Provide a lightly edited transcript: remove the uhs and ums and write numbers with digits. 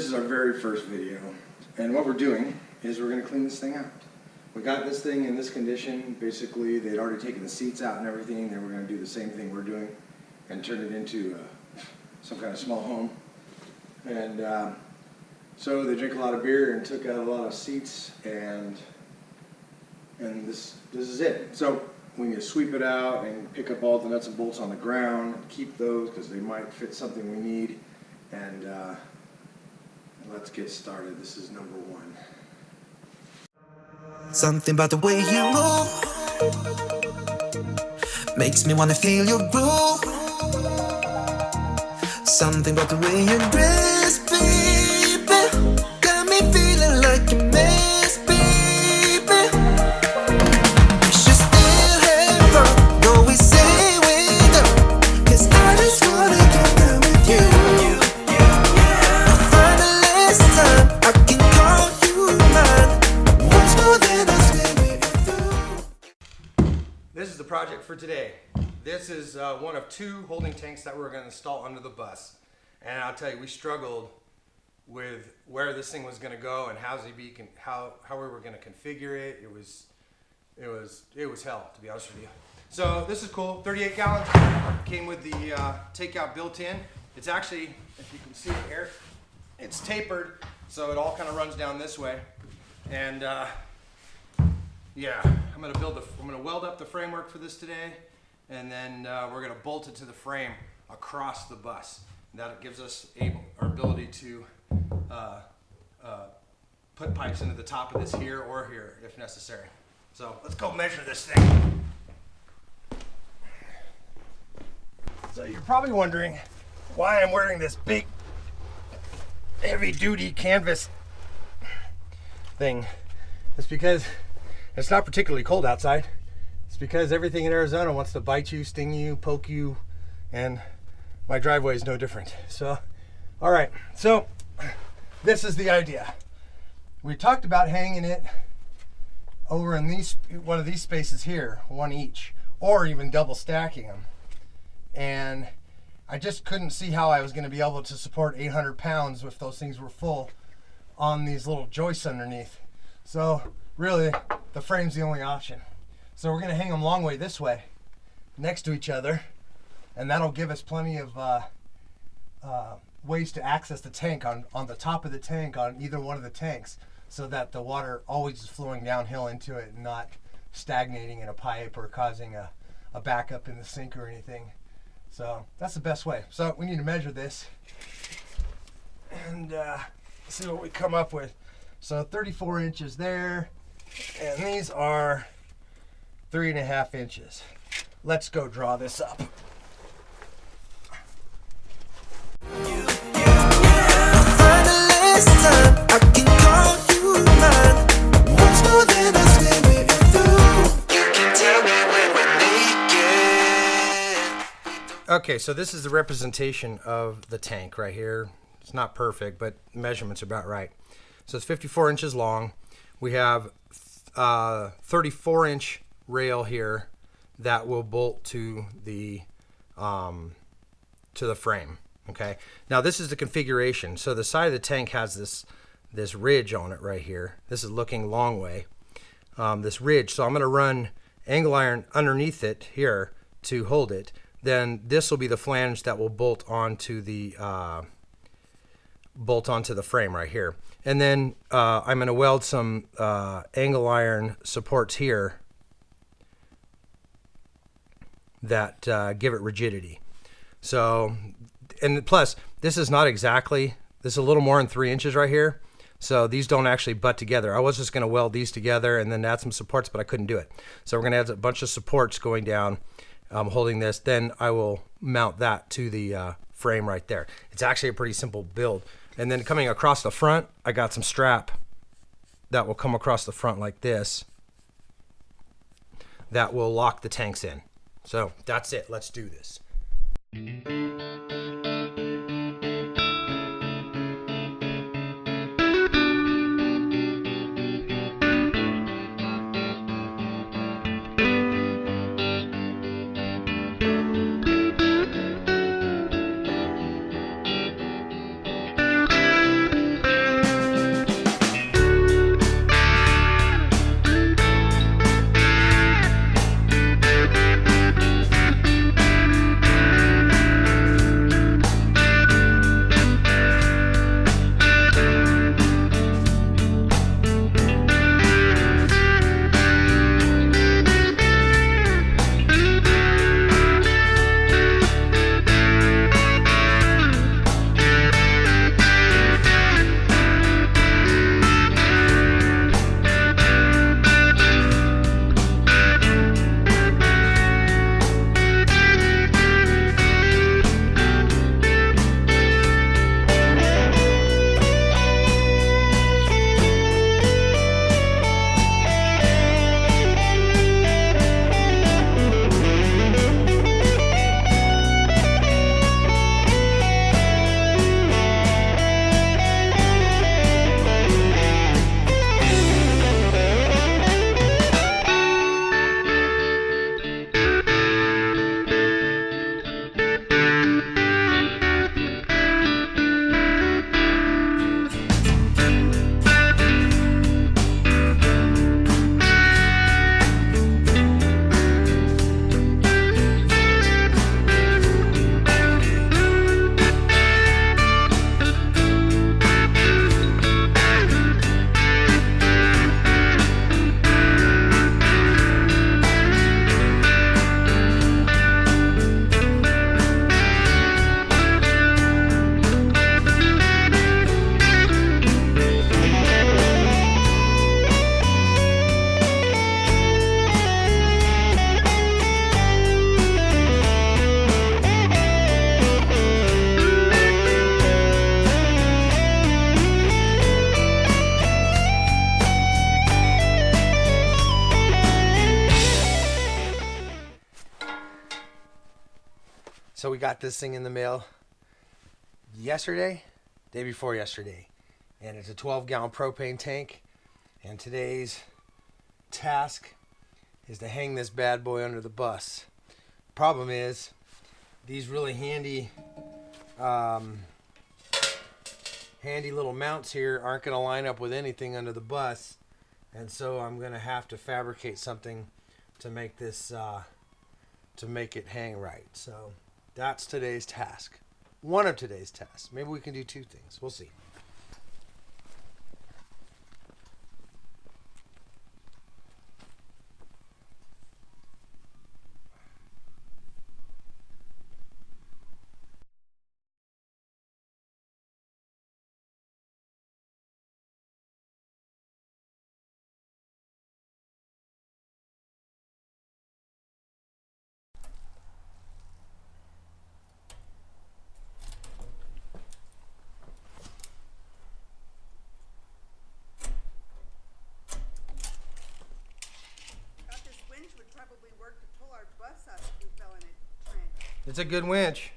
This is our very first video, and what we're doing is we're going to clean this thing out. We got this thing in this condition. Basically, they'd already taken the seats out and everything. They were going to do the same thing we're doing and turn it into some kind of small home. And so they drank a lot of beer and took out a lot of seats, and this is it. So we need to sweep it out and pick up all the nuts and bolts on the ground, keep those because they might fit something we need, and let's get started. This is number one. Something about the way you move makes me wanna feel your groove. Something about the way you dress, baby, got me feeling like a mess, baby. We should still have fun, though we say we don't, 'cause I just wanna get down with you. For the last time, I can call you mine. Once more than I spend with you. This is the project for today. This is one of two holding tanks that we're going to install under the bus. And I'll tell you, we struggled with where this thing was going to go and how we were going to configure it. It was hell, to be honest with you. So this is cool. 38 gallons. Came with the takeout built in. It's actually, if you can see it here, it's tapered, so it all kind of runs down this way. And yeah, I'm gonna weld up the framework for this today, and then we're gonna bolt it to the frame across the bus. That gives us our ability to put pipes into the top of this here or here if necessary. So let's go measure this thing. So you're probably wondering why I'm wearing this big heavy-duty canvas thing. It's because it's not particularly cold outside. It's because everything in Arizona wants to bite you, sting you, poke you, and my driveway is no different. So, all right, so this is the idea. We talked about hanging it over in one of these spaces here, one each, or even double stacking them. And I just couldn't see how I was going to be able to support 800 pounds if those things were full on these little joists underneath. So really, the frame's the only option. So we're gonna hang them long way this way, next to each other, and that'll give us plenty of ways to access the tank on the top of the tank on either one of the tanks, so that the water always is flowing downhill into it and not stagnating in a pipe or causing a backup in the sink or anything. So that's the best way. So we need to measure this and see what we come up with. So 34 inches there, and these are 3.5 inches. Let's go draw this up. Okay, so this is the representation of the tank right here. It's not perfect, but measurements are about right. So it's 54 inches long. We have 34-inch rail here that will bolt to the frame. Okay. Now this is the configuration. So the side of the tank has this ridge on it right here. This is looking long way. This ridge. So I'm going to run angle iron underneath it here to hold it. Then this will be the flange that will bolt onto the frame right here. And then I'm going to weld some angle iron supports here that give it rigidity. So, and plus, this is not exactly, this is a little more than 3 inches right here. So these don't actually butt together. I was just going to weld these together and then add some supports, but I couldn't do it. So we're going to add a bunch of supports going down, holding this. Then I will mount that to the frame right there. It's actually a pretty simple build. And then coming across the front, I got some strap that will come across the front like this that will lock the tanks in. So that's it. Let's do this. got this thing in the mail yesterday, day before yesterday. And it's a 12-gallon propane tank. And today's task is to hang this bad boy under the bus. Problem is, these really handy little mounts here aren't going to line up with anything under the bus. And so I'm going to have to fabricate something to make this, to make it hang right. So that's today's task. One of today's tasks. Maybe we can do two things. We'll see. Thought this winch would probably work to pull our bus up if we fell in a trench. It's a good winch.